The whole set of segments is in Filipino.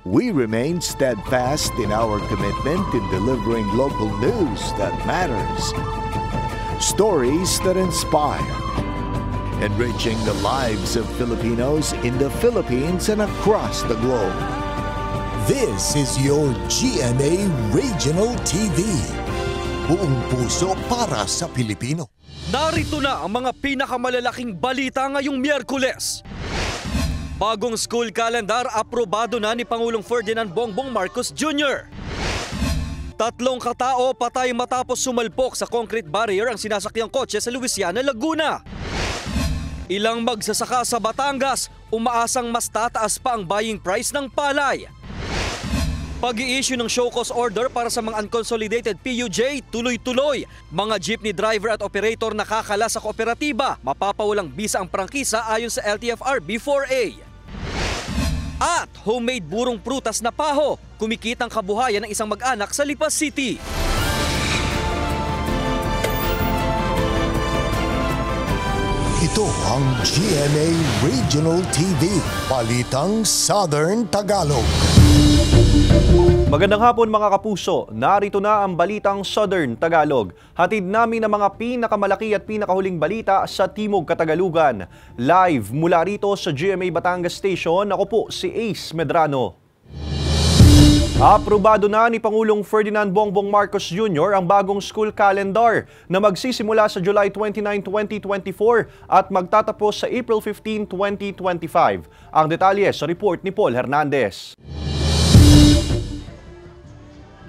we remain steadfast in our commitment in delivering local news that matters, stories that inspire, enriching the lives of Filipinos in the Philippines and across the globe. This is your GMA Regional TV. Buong puso para sa Pilipino. Narito na ang mga pinakamalalaking balita ngayong Miyerkules. Bagong school calendar aprobado na ni Pangulong Ferdinand Bongbong Marcos Jr. 3 katao patay matapos sumalpok sa concrete barrier ang sinasakyang kotse sa Luisiana, Laguna. Ilang magsasaka sa Batangas umaasang mas tataas pa ang buying price ng palay. Pag-i-issue ng show cause order para sa mga unconsolidated PUJ, tuloy-tuloy. Mga jeepney driver at operator nakakala sa kooperatiba. Mapapawalang bisa ang prangkisa ayon sa LTFRB 4A. At homemade burong prutas na paho, kumikitang kabuhayan ng isang mag-anak sa Lipas City. Ito ang GMA Regional TV, Balitang Southern Tagalog. Magandang hapon mga kapuso, narito na ang Balitang Southern Tagalog. Hatid namin ang mga pinakamalaki at pinakahuling balita sa Timog Katagalugan. Live mula rito sa GMA Batangas Station, ako po si Ace Medrano. Aprobado na ni Pangulong Ferdinand Bongbong Marcos Jr. ang bagong school calendar na magsisimula sa July 29, 2024 at magtatapos sa April 15, 2025. Ang detalye sa report ni Paul Hernandez.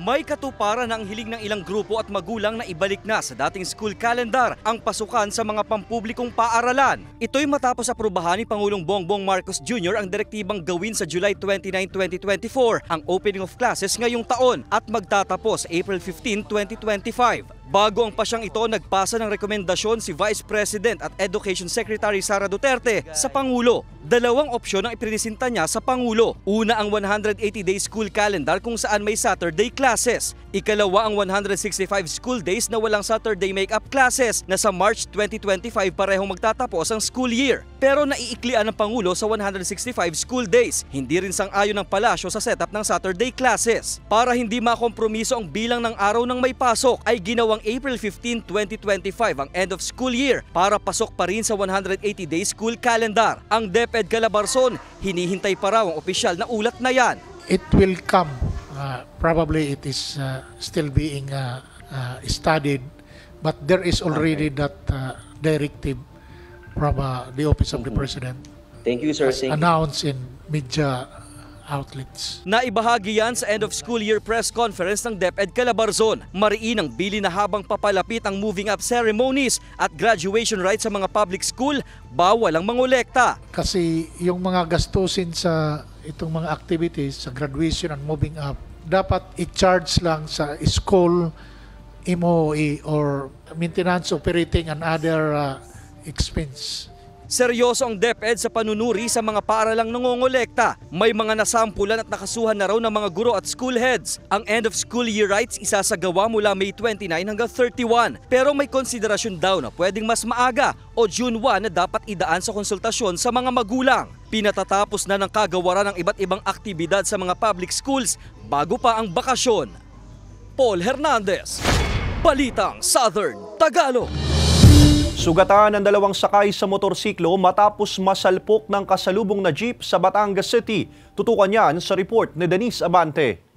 May katuparan ng hiling ng ilang grupo at magulang na ibalik na sa dating school calendar ang pasukan sa mga pampublikong paaralan. Ito'y matapos aprubahan ni Pangulong Bongbong Marcos Jr. ang direktibang gawin sa July 29, 2024 ang opening of classes ngayong taon at magtatapos April 15, 2025. Bago ang pasyang ito, nagpasa ng rekomendasyon si Vice President at Education Secretary Sara Duterte sa Pangulo. Dalawang opsyon ang iprinisinta niya sa Pangulo. Una ang 180-day school calendar kung saan may Saturday classes. Ikalawa ang 165 school days na walang Saturday make-up classes na sa March 2025 parehong magtatapos ang school year. Pero naiiklian ng Pangulo sa 165 school days. Hindi rin sang-ayon ng palasyo sa setup ng Saturday classes. Para hindi makompromiso ang bilang ng araw ng may pasok ay ginawang April 15, 2025 ang end of school year para pasok pa rin sa 180-day school calendar. Ang DepEd Calabarzon, hinihintay pa raw ang opisyal na ulat na yan. It will come. Probably it is still being studied, but there is already that directive from the Office of the President. Thank you, sir. Announced in media outlets. Naibahagi yan sa end of school year press conference ng DepEd Calabarzon. Mariin ang bili na habang papalapit ang moving up ceremonies at graduation rites sa mga public school, bawal ang mangolekta. Kasi yung mga gastusin sa itong mga activities, sa graduation and moving up, dapat i-charge lang sa school, MOE or maintenance, operating and other expense. Seryoso ang DepEd sa panunuri sa mga paaralang nangongolekta. May mga nasampulan at nakasuhan na raw ng mga guro at school heads. Ang end of school year rites isasagawa mula May 29 hanggang 31. Pero may konsiderasyon daw na pwedeng mas maaga o June 1 na dapat idaan sa konsultasyon sa mga magulang. Pinatatapos na ng kagawaran ng iba't ibang aktibidad sa mga public schools bago pa ang bakasyon. Paul Hernandez, Balitang Southern Tagalog. Sugatan ang 2 sakay sa motorsiklo matapos masalpok ng kasalubong na jeep sa Batangas City. Tutukan yan sa report ni Denise Abante.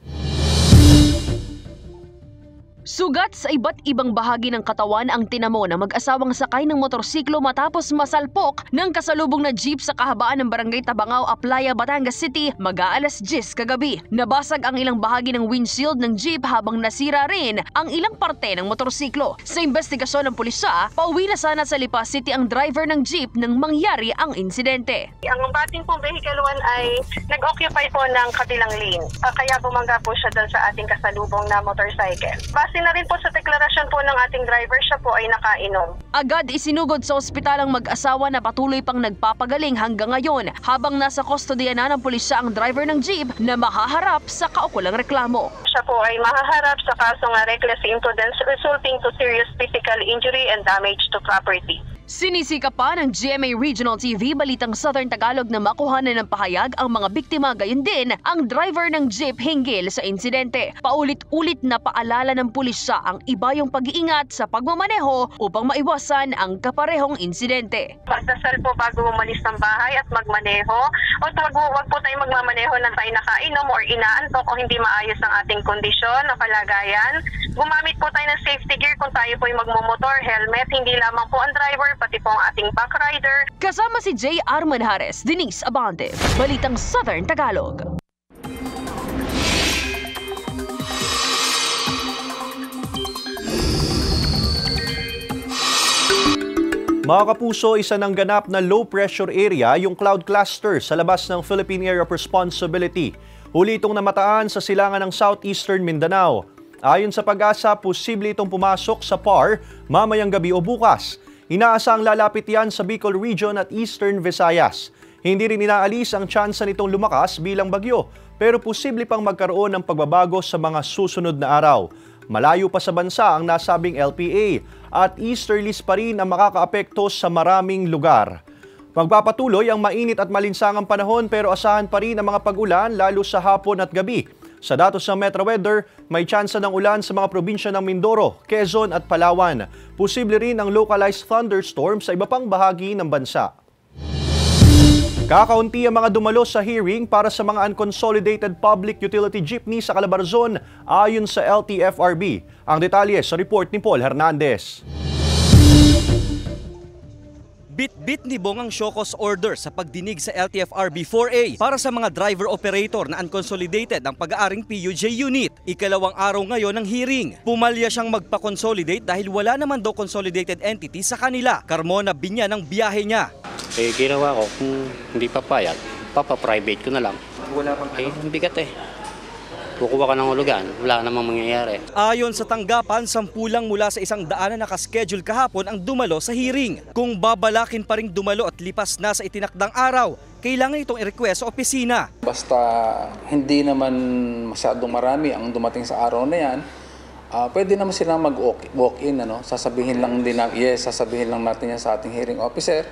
Sugat sa iba't ibang bahagi ng katawan ang tinamo ng mag-asawang sakay ng motorsiklo matapos masalpok ng kasalubong na jeep sa kahabaan ng Barangay Tabangao, Aplaya, Batangas City mag-aalas 10 kagabi. Nabasag ang ilang bahagi ng windshield ng jeep habang nasira rin ang ilang parte ng motorsiklo. Sa investigasyon ng pulisya, pauwi na sana sa Lipas City ang driver ng jeep nang mangyari ang insidente. Ang bating pong vehicle 1 ay nag-occupy po ng kabilang lane. Kaya bumangga po siya doon sa ating kasalubong na motorcycle. Base na rin po sa deklarasyon po ng ating driver, siya po ay nakainom. Agad isinugod sa ospital ang mag-asawa na patuloy pang nagpapagaling hanggang ngayon habang nasa kustodiya na ng pulisya ang driver ng jeep na mahaharap sa kaukulang reklamo. Siya po ay mahaharap sa kasong reckless imprudence resulting to serious physical injury and damage to property. Sinisika pa ng GMA Regional TV Balitang Southern Tagalog na makuhanan ng pahayag ang mga biktima, gayon din ang driver ng jeep hinggil sa insidente. Paulit-ulit na paalala ng pulisya ang iba yung pag-iingat sa pagmamaneho upang maiwasan ang kaparehong insidente. Pagdasal po bago umalis ng bahay at magmaneho. O wag po tayo magmamaneho ng tayo nakainom or inaantok o hindi maayos ang ating kondisyon o kalagayan. Gumamit po tayo ng safety gear kung tayo po ay magmumotor, helmet, hindi lamang po ang driver, pati po ang ating backrider. Kasama si J. Arman Hares, Denise Abante, Balitang Southern Tagalog. Mga kapuso, isa ng ganap na low-pressure area yung cloud cluster sa labas ng Philippine Area of Responsibility. Huli itong namataan sa silangan ng Southeastern Mindanao. Ayon sa Pag-asa, posible itong pumasok sa PAR mamayang gabi o bukas. Inaasang lalapit yan sa Bicol Region at Eastern Visayas. Hindi rin inaalis ang tsansa nitong lumakas bilang bagyo, pero posible pang magkaroon ng pagbabago sa mga susunod na araw. Malayo pa sa bansa ang nasabing LPA at easterlies pa rin ang makakaapekto sa maraming lugar. Magpapatuloy ang mainit at malinsangang panahon pero asahan pa rin ang mga pag-ulan lalo sa hapon at gabi. Sa datos ng Metro Weather, may tsansa ng ulan sa mga probinsya ng Mindoro, Quezon at Palawan. Posible rin ang localized thunderstorm sa iba pang bahagi ng bansa. Kakaunti ang mga dumalo sa hearing para sa mga unconsolidated public utility jeepney sa Calabarzon ayon sa LTFRB. Ang detalye sa report ni Paul Hernandez. Bit-bit ni Bong ang show cause order sa pagdinig sa LTFRB 4A para sa mga driver-operator na unconsolidated ang pag-aaring PUJ unit. Ikalawang araw ngayon ng hearing. Pumalya siyang magpa-consolidate dahil wala naman daw consolidated entity sa kanila. Carmona binya ng biyahe niya. Ginawa ko, kung hindi papayag, papa-private ko na lang. Wala pang ang bigat Kukuha ka ng hulugan, wala namang mangyayari. Ayon sa tanggapan, 10 lang mula sa 100 na nakaschedule kahapon ang dumalo sa hearing. Kung babalakin pa ring dumalo at lipas na sa itinakdang araw, kailangan itong i-request sa opisina. Basta hindi naman masyadong marami ang dumating sa araw na yan, pwede naman silang mag-walk-in. Sasabihin lang natin yan sa ating hearing officer.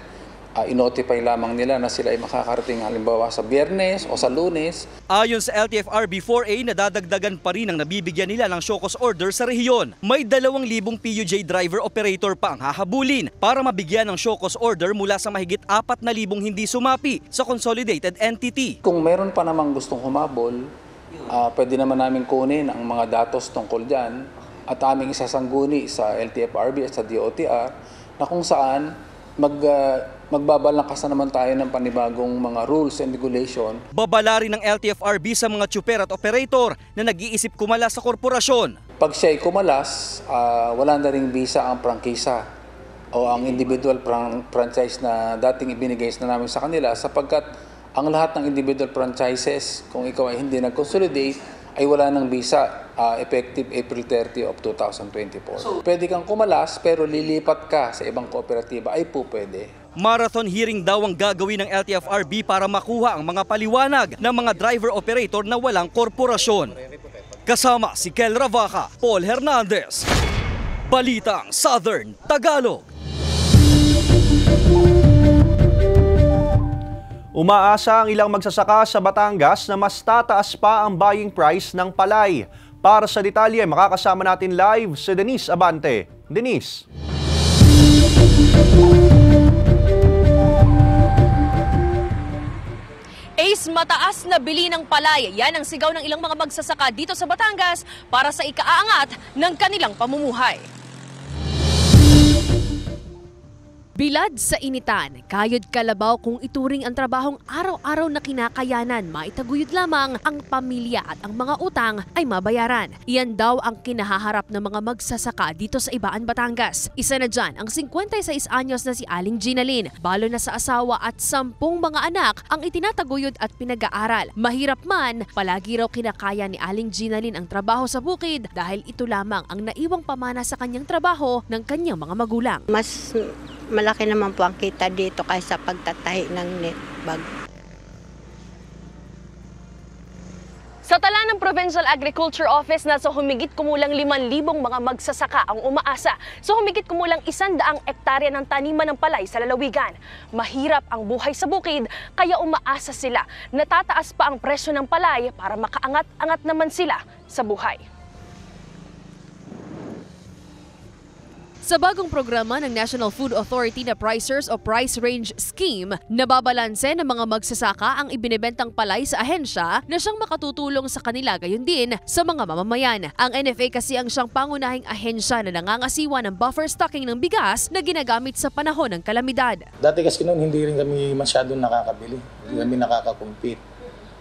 I-notify lamang nila na sila ay makakarating halimbawa sa Biyernes o sa Lunes. Ayon sa LTFRB 4A, nadadagdagan pa rin ang nabibigyan nila ng show cause order sa rehiyon. May 2,000 PUJ driver-operator pa ang hahabulin para mabigyan ng show cause order mula sa mahigit 4,000 hindi sumapi sa consolidated entity. Kung meron pa namang gustong humabol, pwede naman namin kunin ang mga datos tungkol dyan at aming isasangguni sa LTFRB at sa DOTR na kung saan magbabalangkas na naman tayo ng panibagong mga rules and regulation. Babala rin ng LTFRB sa mga tsuper at operator na nag-iisip kumalas sa korporasyon. Pag siya ay kumalas, wala na ring visa ang prangkisa o ang individual franchise na dating ibinigay na namin sa kanila sapagkat ang lahat ng individual franchises, kung ikaw ay hindi nag-consolidate, ay wala ng visa effective April 30 of 2024. So, pwede kang kumalas pero lilipat ka sa ibang kooperatiba ay po pwede. Marathon hearing daw ang gagawin ng LTFRB para makuha ang mga paliwanag ng mga driver-operator na walang korporasyon. Kasama si Kel Ravaca, Paul Hernandez, Balitang Southern Tagalog. Umaasa ang ilang magsasaka sa Batangas na mas tataas pa ang buying price ng palay. Para sa detalye, makakasama natin live si Denise Abante. Denise. Ace, mataas na bili ng palay. Yan ang sigaw ng ilang mga magsasaka dito sa Batangas para sa ikaangat ng kanilang pamumuhay. Bilad sa initan, kayod kalabaw kung ituring ang trabahong araw-araw na kinakayanan, maitaguyod lamang ang pamilya at ang mga utang ay mabayaran. Iyan daw ang kinahaharap ng mga magsasaka dito sa Ibaan, Batangas. Isa na dyan ang 56 anyos na si Aling Ginalyn. Balo na sa asawa at 10 mga anak ang itinataguyod at pinag-aaral. Mahirap man, palagi raw kinakaya ni Aling Ginalyn ang trabaho sa bukid dahil ito lamang ang naiwang pamana sa kanyang trabaho ng kanyang mga magulang. Mas malaki naman po ang kita dito kaysa pagtatahi ng net bag. Sa tala ng Provincial Agriculture Office, nasa humigit kumulang 5,000 mga magsasaka ang umaasa sa humigit kumulang 100 ektarya ng taniman ng palay sa lalawigan. Mahirap ang buhay sa bukid, kaya umaasa sila na tataas pa ang presyo ng palay para makaangat-angat naman sila sa buhay. Sa bagong programa ng National Food Authority na Pricers o Price Range Scheme, nababalanse ng mga magsasaka ang ibinebentang palay sa ahensya na siyang makatutulong sa kanila gayon din sa mga mamamayan. Ang NFA kasi ang siyang pangunahing ahensya na nangangasiwa ng buffer stocking ng bigas na ginagamit sa panahon ng kalamidad. Dati kasi noon hindi rin kami masyadong nakakabili, hindi kami nakaka-compete.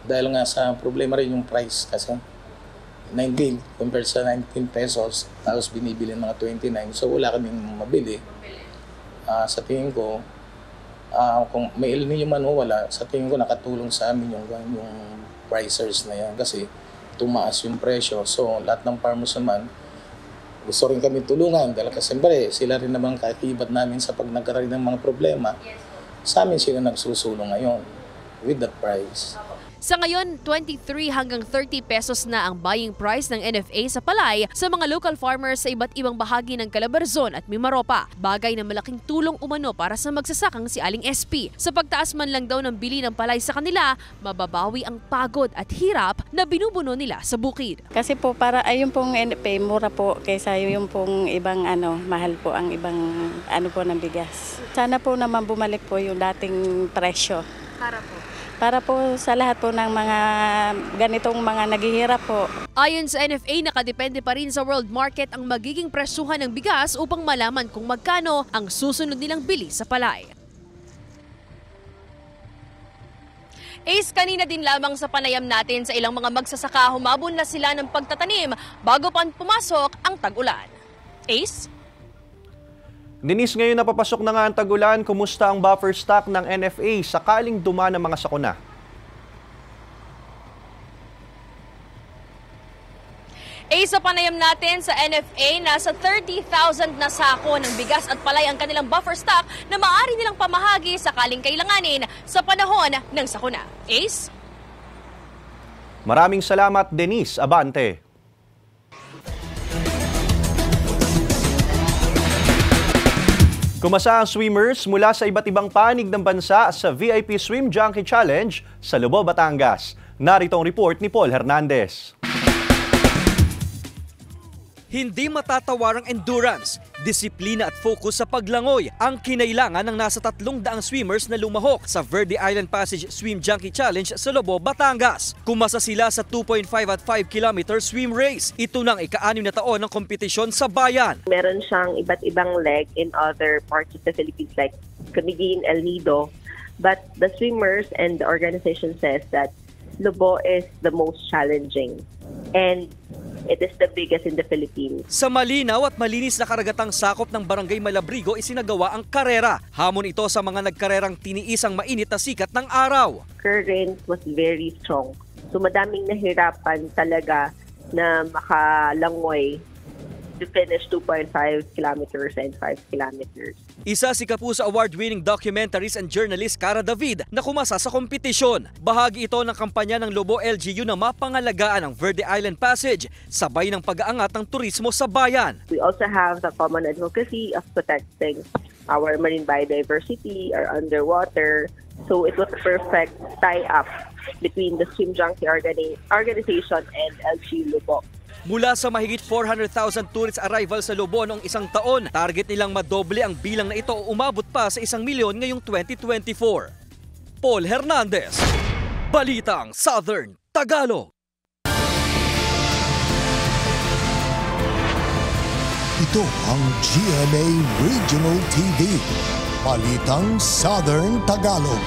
Dahil nga sa problema rin yung price kasi. 19 compared sa 19 pesos, tapos binibili mga 29. So wala kaming mabili. Sa tingin ko, kung may El Nino man o wala, sa tingin ko nakatulong sa amin yung pricers na yan kasi tumaas yung presyo. So lahat ng farmers naman, gusto rin kami tulungan dahil kasi sila rin naman kakibat namin sa pag nagkaroon ng mga problema. Sa amin sila nagsusulong ngayon with that price. Sa ngayon, 23 hanggang 30 pesos na ang buying price ng NFA sa palay sa mga local farmers sa iba't ibang bahagi ng Calabarzon at Mimaropa. Bagay na malaking tulong umano para sa magsasakang si Aling SP. Sa pagtaas man lang daw ng bili ng palay sa kanila, mababawi ang pagod at hirap na binubuno nila sa bukid. Kasi po para ayun pong NFA mura po kaysa yung pong ibang mahal po ang ibang po ng bigas. Sana po naman bumalik po yung dating presyo. Para po sa lahat po ng mga ganitong mga naghihirap po. Ayon sa NFA, nakadepende pa rin sa world market ang magiging presyuhan ng bigas upang malaman kung magkano ang susunod nilang bili sa palay. Ace, kanina din lamang sa panayam natin sa ilang mga magsasaka, humabon na sila ng pagtatanim bago pa pumasok ang tag-ulan. Ace? Denise, ngayon napapasok na nga ang tag-ulan, kumusta ang buffer stock ng NFA sakaling dumaan ang mga sakuna? Sa panayam natin sa NFA, nasa 30,000 na sako ng bigas at palay ang kanilang buffer stock na maaari nilang pamahagi sakaling kailanganin sa panahon ng sakuna. Ace? Maraming salamat, Denise. Abante. Kumasa ang swimmers mula sa iba't ibang panig ng bansa sa VIP Swim Junkie Challenge sa Lobo, Batangas. Narito ang report ni Paul Hernandez. Hindi matatawarang endurance, disiplina at focus sa paglangoy ang kinailangan ng nasa 300 swimmers na lumahok sa Verde Island Passage Swim Junkie Challenge sa Lobo, Batangas. Kumasa sila sa 2.5 at 5 km swim race. Ito nang ika-6 na taon ng kompetisyon sa bayan. Meron siyang iba't ibang leg in other parts of the Philippines like Camiguin, El Nido. But the swimmers and the organization says that Lobo is the most challenging. And it is the biggest in the Philippines. Sa malinaw at malinis na karagatang sakop ng Barangay Malabrigo, isinagawa ang karera. Hamon ito sa mga nagkarerang tiniis ang mainit na sikat ng araw. Current was very strong. So madaming nahirapan talaga na makalangoy to finish 2.5 kilometers and 5 kilometers. Isa si Kapuso Award-winning documentarist and journalist Cara David na kumasa sa kompetisyon. Bahagi ito ng kampanya ng Lobo LGU na mapangalagaan ang Verde Island Passage, sabay ng pag-aangat ng turismo sa bayan. We also have the common advocacy of protecting our marine biodiversity, our underwater. So it was a perfect tie-up between the Swim Junkie organization and LGU Lobo. Mula sa mahigit 400,000 tourist arrival sa Lobo noong isang taon, target nilang madoble ang bilang na ito o umabot pa sa 1 milyon ngayong 2024. Paul Hernandez, Balitang Southern Tagalog. Ito ang GMA Regional TV, Balitang Southern Tagalog.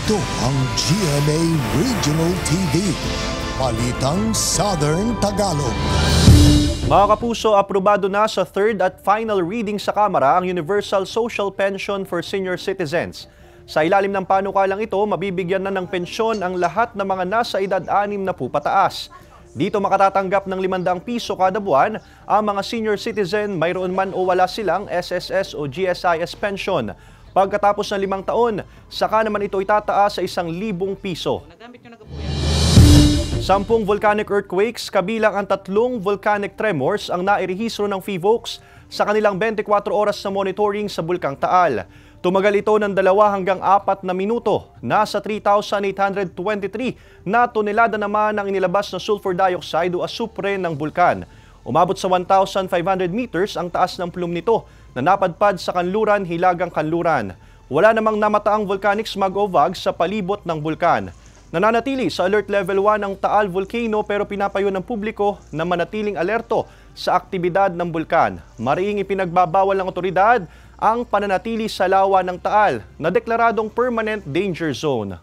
Ito ang GMA Regional TV, Balitang Southern Tagalog. Mga kapuso, aprobado na sa third at final reading sa Kamara ang Universal Social Pension for Senior Citizens. Sa ilalim ng panukalang ito, mabibigyan na ng pensyon ang lahat ng mga nasa edad 60 pataas. Dito makatatanggap ng 500 piso kada buwan ang mga senior citizen mayroon man o wala silang SSS o GSIS pension. Pagkatapos ng 5 taon, saka naman ito itataas sa 1,000 piso. 10 volcanic earthquakes kabilang ang 3 volcanic tremors ang nairehistro ng PHIVOLCS sa kanilang 24 oras na monitoring sa Bulkang Taal. Tumagal ito ng 2 hanggang 4 na minuto. Nasa 3,823 na tonelada naman ang inilabas na sulfur dioxide o asupre ng bulkan. Umabot sa 1,500 meters ang taas ng plume nito na napadpad sa Kanluran, Hilagang Kanluran. Wala namang namataang volcanic smog o VAG sa palibot ng bulkan. Nananatili sa Alert Level 1 ang Taal Volcano pero pinapayo ng publiko na manatiling alerto sa aktibidad ng bulkan. Mariing ipinagbabawal ng otoridad ang pananatili sa lawa ng Taal na deklaradong permanent danger zone.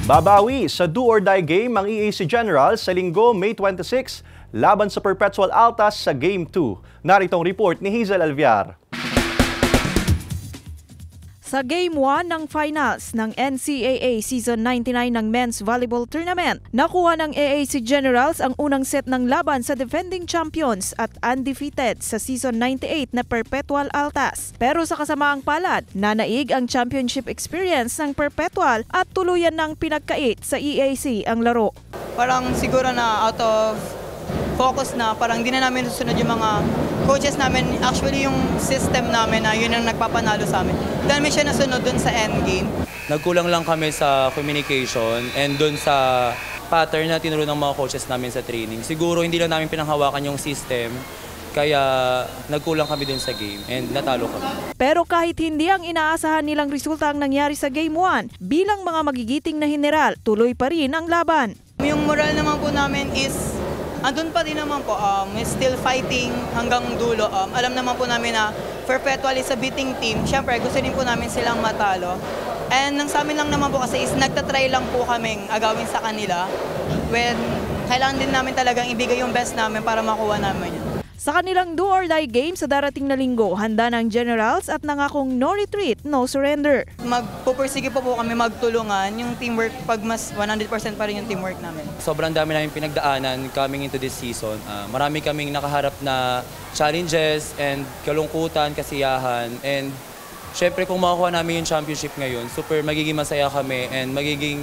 Babawi sa do-or-die game ang EAC General sa Linggo, May 26 laban sa Perpetual Altas sa Game 2. Narito ang report ni Hazel Alviar. Sa Game 1 ng finals ng NCAA Season 99 ng Men's Volleyball Tournament, nakuha ng EAC Generals ang unang set ng laban sa defending champions at undefeated sa Season 98 na Perpetual Altas. Pero sa kasamaang palad, nanaig ang championship experience ng Perpetual at tuluyan ng pinagkait sa EAC ang laro. Parang siguro na out of focus na, parang di na namin susunod yung mga coaches namin. Actually, yung system namin na yun ang nagpapanalo sa amin. Dahil may siya nasunod dun sa endgame. Nagkulang lang kami sa communication and dun sa pattern na tinuro ng mga coaches namin sa training. Siguro hindi lang namin pinanghawakan yung system, kaya nagkulang kami dun sa game and natalo kami. Pero kahit hindi ang inaasahan nilang resulta ang nangyari sa Game 1, bilang mga magigiting na general, tuloy pa rin ang laban. Yung moral naman po namin is andun pa din naman po, still fighting hanggang dulo. Alam naman po namin na Perpetual is a beating team. Siyempre, gusto din po namin silang matalo. And nang sa amin lang naman po kasi is nagtatry lang po kaming agawin sa kanila when kailangan din namin talagang ibigay yung best namin para makuha namin yun. Sa kanilang do-or-die game sa darating na linggo, handa ng Generals at nangakong no retreat, no surrender. Magpupursige po kami magtulungan yung teamwork pag mas 100% pa rin yung teamwork namin. Sobrang dami namin pinagdaanan coming into this season. Marami kaming nakaharap na challenges and kalungkutan, kasiyahan. And syempre kung makakuha namin yung championship ngayon, super magiging masaya kami and magiging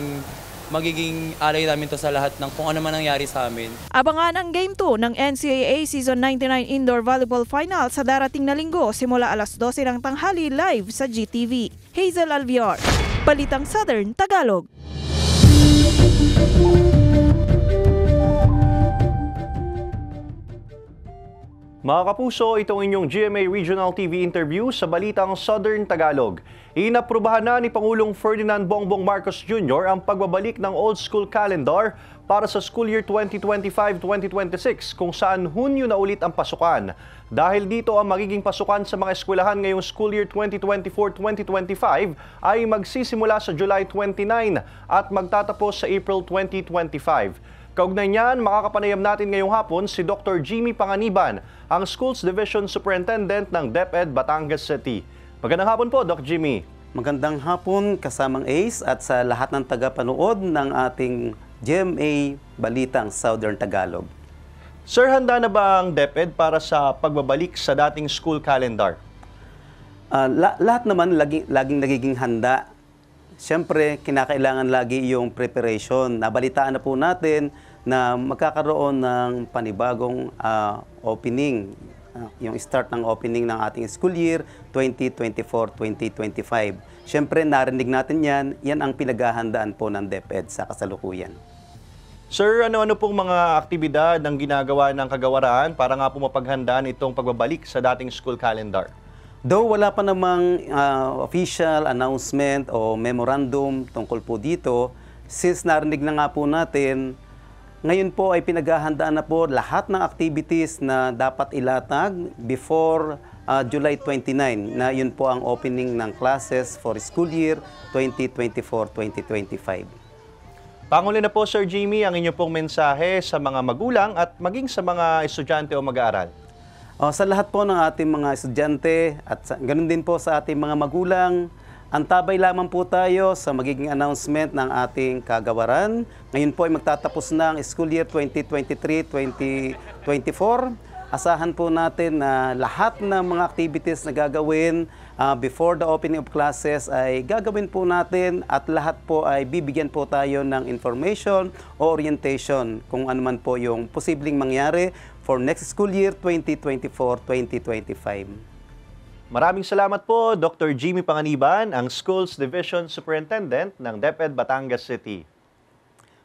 alay namin to sa lahat ng kung ano man nangyari sa amin. Abangan ang Game 2 ng NCAA Season 99 Indoor Volleyball Final sa darating na linggo simula alas 12 ng tanghali live sa GTV. Hazel Alviar, Balitang Southern Tagalog. Mga kapuso, itong inyong GMA Regional TV interview sa Balitang Southern Tagalog. Inaprubahan na ni Pangulong Ferdinand Bongbong Marcos Jr. ang pagbabalik ng old school calendar para sa school year 2025-2026 kung saan Hunyo na ulit ang pasukan. Dahil dito ang magiging pasukan sa mga eskwelahan ngayong school year 2024-2025 ay magsisimula sa July 29 at magtatapos sa April 2025. Kaugnay niyan, makakapanayam natin ngayong hapon si Dr. Jimmy Panganiban, ang Schools Division Superintendent ng DepEd Batangas City. Magandang hapon po, Doc Jimmy. Magandang hapon kasamang Ace at sa lahat ng tagapanood ng ating GMA Balitang Southern Tagalog. Sir, handa na ba ang DepEd para sa pagbabalik sa dating school calendar? Lahat naman laging nagiging handa. Siyempre, kinakailangan lagi yung preparation. Nabalitaan na po natin na magkakaroon ng panibagong opening, yung start ng opening ng ating school year 2024-2025. Siyempre, narinig natin yan ang pinaghahandaan po ng DepEd sa kasalukuyan. Sir, ano-ano pong mga aktibidad ang ginagawa ng kagawaran para nga po mapaghandaan itong pagbabalik sa dating school calendar? Though wala pa namang official announcement o memorandum tungkol po dito, since narinig na nga po natin, ngayon po ay pinaghahandaan na po lahat ng activities na dapat ilatag before July 29 na yun po ang opening ng classes for school year 2024-2025. Panguli na po, Sir Jimmy, ang inyo pong mensahe sa mga magulang at maging sa mga estudyante o mag-aaral. Sa lahat po ng ating mga estudyante at ganun din po sa ating mga magulang, Antabay lamang po tayo sa magiging announcement ng ating kagawaran. Ngayon po ay magtatapos na ang school year 2023-2024. Asahan po natin na lahat ng mga activities na gagawin before the opening of classes ay gagawin po natin at lahat po ay bibigyan po tayo ng information o orientation kung ano man po yung posibleng mangyari for next school year 2024-2025. Maraming salamat po, Dr. Jimmy Panganiban, ang Schools Division Superintendent ng DepEd Batangas City.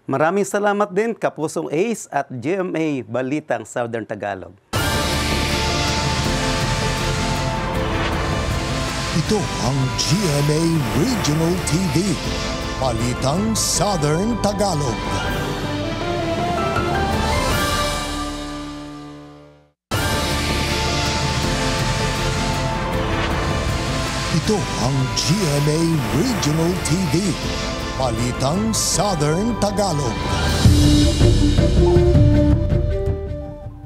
Maraming salamat din, Kapusong Ace at GMA Balitang Southern Tagalog. Ito ang GMA Regional TV, Balitang Southern Tagalog. Ito ang GMA Regional TV, Balitang Southern Tagalog.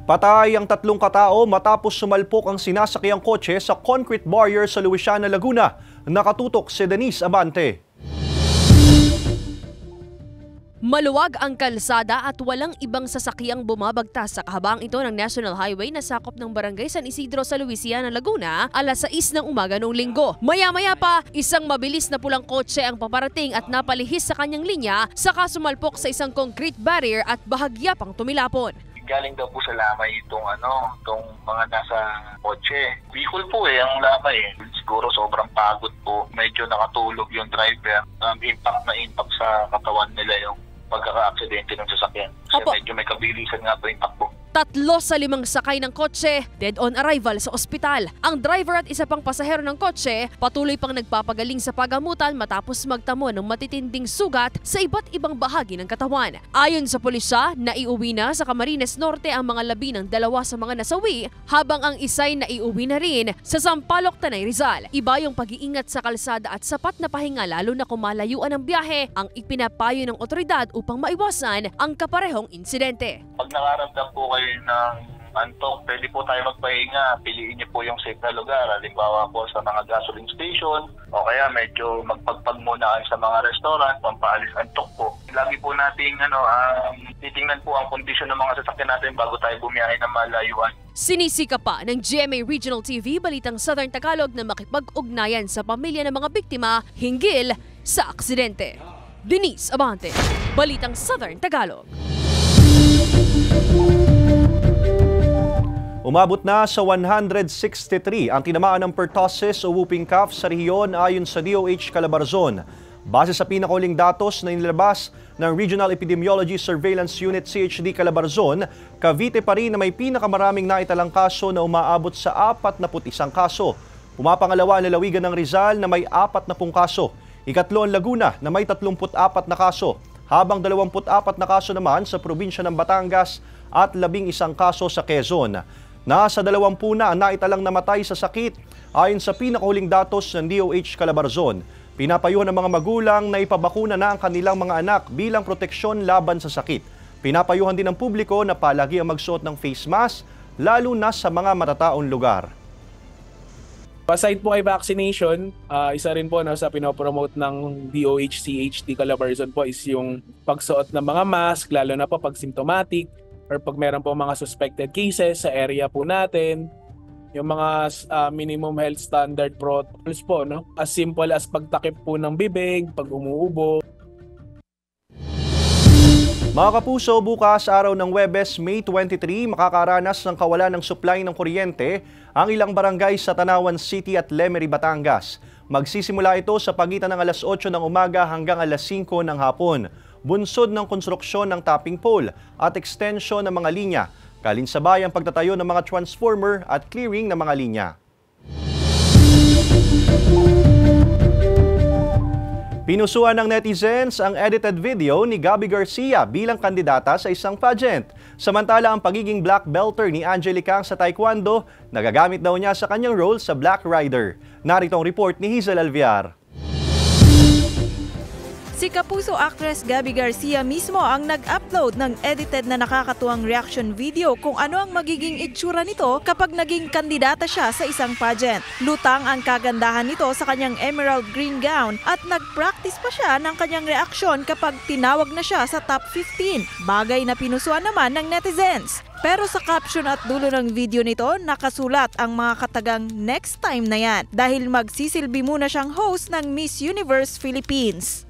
Patay ang 3 katao matapos sumalpok ang sinasakyang kotse sa concrete barrier sa Luisiana, Laguna. Nakatutok si Denise Abante. Maluwag ang kalsada at walang ibang sasakyang bumabagtas sa kahabang ito ng National Highway na sakop ng Barangay San Isidro sa Luisiana, Laguna, alas 6 ng umaga noong Linggo. Maya-maya pa, isang mabilis na pulang kotse ang paparating at napalihis sa kanyang linya, saka sumalpok sa isang concrete barrier at bahagya pang tumilapon. Galing daw po sa lamay itong mga nasa kotse. Bicol po ang lamay. Siguro sobrang pagod po. Medyo nakatulog yung driver. Impact sa katawan nila yung pagkaka-aksidente ng sasakyan. Kasi medyo may kabilisan nga po yung takbo. 3 sa 5 sakay ng kotse, dead on arrival sa ospital. Ang driver at isa pang pasahero ng kotse patuloy pang nagpapagaling sa pagamutan matapos magtamo ng matitinding sugat sa iba't ibang bahagi ng katawan. Ayon sa pulisya, naiuwi na sa Camarines Norte ang mga labi ng 2 sa mga nasawi, habang ang isa'y naiuwi na rin sa Sampaloc, Tanay, Rizal. Iba yung pag-iingat sa kalsada at sapat na pahinga lalo na kung malayuan ang biyahe ang ipinapayo ng otoridad upang maiwasan ang kaparehong insidente. Pag nakaramdam po kayo ng antok, pwede po tayo magpahinga. Piliin niyo po yung safe na lugar. Halimbawa po sa mga gasoline station o kaya medyo magpagpag muna sa mga restaurant, pampaalis antok po. Lagi po nating titingnan po ang kondisyon ng mga sasakyan natin bago tayo bumiyahe ng malayuan. Sinisika pa ng GMA Regional TV Balitang Southern Tagalog na makipag-ugnayan sa pamilya ng mga biktima hinggil sa aksidente. Denise Abante, Balitang Southern Tagalog. Umabot na sa 163 ang tinamaan ng pertussis o whooping cough sa rehiyon ayon sa DOH Calabarzon. Base sa pinakauling datos na inilabas ng Regional Epidemiology Surveillance Unit CHD Calabarzon, Cavite pa rin na may pinakamaraming naitalang kaso na umaabot sa 41 kaso. Pumapangalawa ang lalawigan ng Rizal na may 40 kaso. Ikatlo ang Laguna na may 34 na kaso, habang 24 na kaso naman sa probinsya ng Batangas at 11 kaso sa Quezon. Nasa 20 na ang naitalang namatay sa sakit ayon sa pinakahuling datos ng DOH Calabarzon. Pinapayuhan ng mga magulang na ipabakuna na ang kanilang mga anak bilang proteksyon laban sa sakit. Pinapayuhan din ng publiko na palagi ang magsuot ng face mask, lalo na sa mga matataong lugar. Aside po kay vaccination, isa rin po sa pinopromote ng DOH CHD Calabarzon po is yung pagsuot ng mga mask, lalo na po pag symptomatic or pag meron po mga suspected cases sa area po natin. Yung mga minimum health standard protocols po, no? As simple as pagtakip po ng bibig, pag umuubo. Mga kapuso, bukas araw ng Huwebes, May 23, makakaranas ng kawalan ng supply ng kuryente ang ilang barangay sa Tanawan City at Lemery, Batangas. Magsisimula ito sa pagitan ng alas 8 ng umaga hanggang alas 5 ng hapon. Bunsod ng konstruksyon ng tapping pole at extension ng mga linya. Kalinsabay ang pagtatayo ng mga transformer at clearing ng mga linya. Pinusuan ng netizens ang edited video ni Gabby Garcia bilang kandidata sa isang pageant. Samantala, ang pagiging black belter ni Angelica sa Taekwondo, nagagamit daw niya sa kanyang role sa Black Rider. Narito ang report ni Hazel Alviar. Si kapuso actress Gabby Garcia mismo ang nag-upload ng edited na nakakatuwang reaction video kung ano ang magiging itsura nito kapag naging kandidata siya sa isang pageant. Lutang ang kagandahan nito sa kanyang emerald green gown at nag-practice pa siya ng kanyang reaksyon kapag tinawag na siya sa top 15, bagay na pinusuan naman ng netizens. Pero sa caption at dulo ng video nito, nakasulat ang mga katagang next time na yan dahil magsisilbi muna siyang host ng Miss Universe Philippines.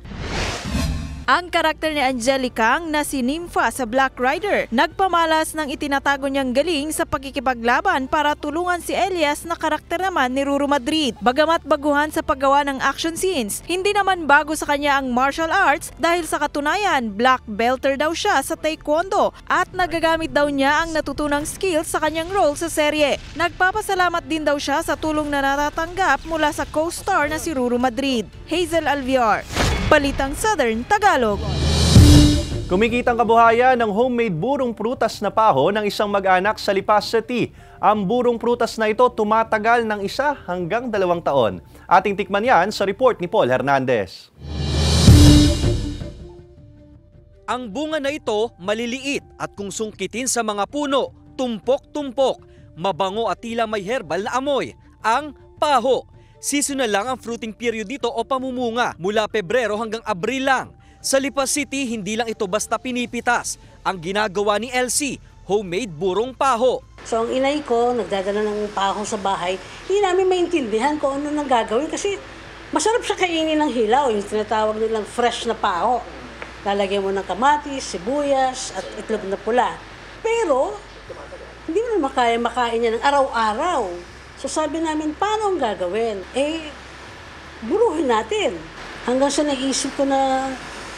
Ang karakter ni Angelica na si Nympha sa Black Rider, nagpamalas ng itinatago niyang galing sa pagkikipaglaban para tulungan si Elias na karakter naman ni Ruru Madrid. Bagamat baguhan sa paggawa ng action scenes, hindi naman bago sa kanya ang martial arts dahil sa katunayan, black belter daw siya sa taekwondo at nagagamit daw niya ang natutunang skills sa kanyang role sa serye. Nagpapasalamat din daw siya sa tulong na natatanggap mula sa co-star na si Ruru Madrid. Hazel Alviar, Balitang Southern Tagalog. Kumikitang kabuhayan ng homemade burong prutas na paho ng isang mag-anak sa Lipa City. Ang burong prutas na ito tumatagal ng 1 hanggang 2 taon. Ating tikman yan sa report ni Paul Hernandez. Ang bunga na ito maliliit at kung sungkitin sa mga puno, tumpok-tumpok, mabango at tila may herbal na amoy, ang paho. Seasonal lang ang fruiting period dito o pamumunga mula Pebrero hanggang Abril lang. Sa Lipa City, hindi lang ito basta pinipitas. Ang ginagawa ni LC, homemade burong paho. So ang inay ko, nagdadala ng paho sa bahay, hindi namin maintindihan kung ano nang gagawin kasi masarap siya kainin ng hilaw, yung tinatawag nilang fresh na paho. Lalagyan mo ng kamatis, sibuyas at itlog na pula. Pero, hindi mo naman makain niya ng araw-araw. So sabi namin, paano ang gagawin? Buruhin natin. Hanggang sa naisip ko na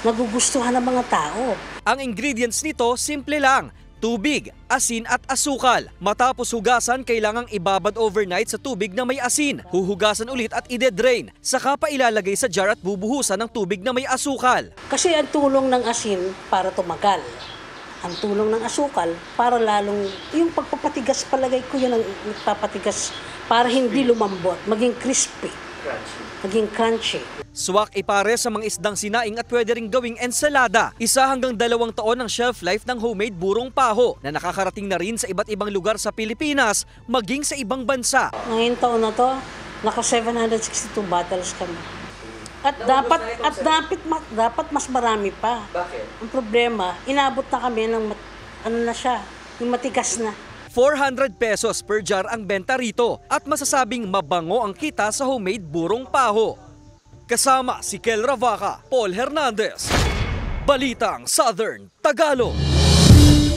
nagugustuhan ng mga tao. Ang ingredients nito, simple lang. Tubig, asin at asukal. Matapos hugasan, kailangang ibabad overnight sa tubig na may asin. Huhugasan ulit at ide-drain. Saka pa ilalagay sa jar at bubuhusan ng tubig na may asukal. Kasi ang tulong ng asin para tumagal. Ang tulong ng asukal para lalong, yung pagpapatigas palagay ko yan ang nagpapatigas para hindi lumambot, maging crispy, maging crunchy. Swak ipare sa mga isdang sinaing at pwede ring gawing ensalada. 1 hanggang 2 taon ang shelf life ng homemade burong paho na nakakarating na rin sa iba't ibang lugar sa Pilipinas, maging sa ibang bansa. Ngayong taon na to, naka 762 bottles kami. At dapat mas marami pa. Bakit? Ang problema, inabot na kami ng yung matigas na. 400 pesos per jar ang benta rito at masasabing mabango ang kita sa homemade burong paho. Kasama si Kel Ravaca, Paul Hernandez, Balitang Southern Tagalog.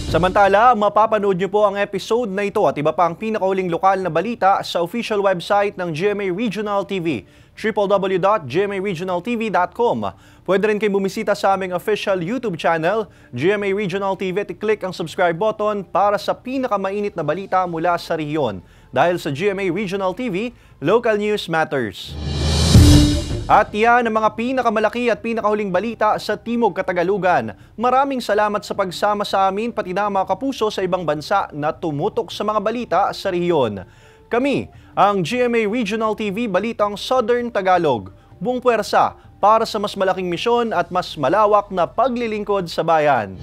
Samantala, mapapanood niyo po ang episode na ito at iba pa ang pinakauling lokal na balita sa official website ng GMA Regional TV, www.gmaregionaltv.com. Pwede rin kayo bumisita sa aming official YouTube channel, GMA Regional TV, at i-click ang subscribe button para sa pinakamainit na balita mula sa rehiyon. Dahil sa GMA Regional TV, local news matters. At yan ang mga pinakamalaki at pinakahuling balita sa Timog Katagalugan. Maraming salamat sa pagsama sa amin pati na mga kapuso sa ibang bansa na tumutok sa mga balita sa rehiyon. Kami, ang GMA Regional TV Balitang Southern Tagalog. Buong puwersa para sa mas malaking misyon at mas malawak na paglilingkod sa bayan.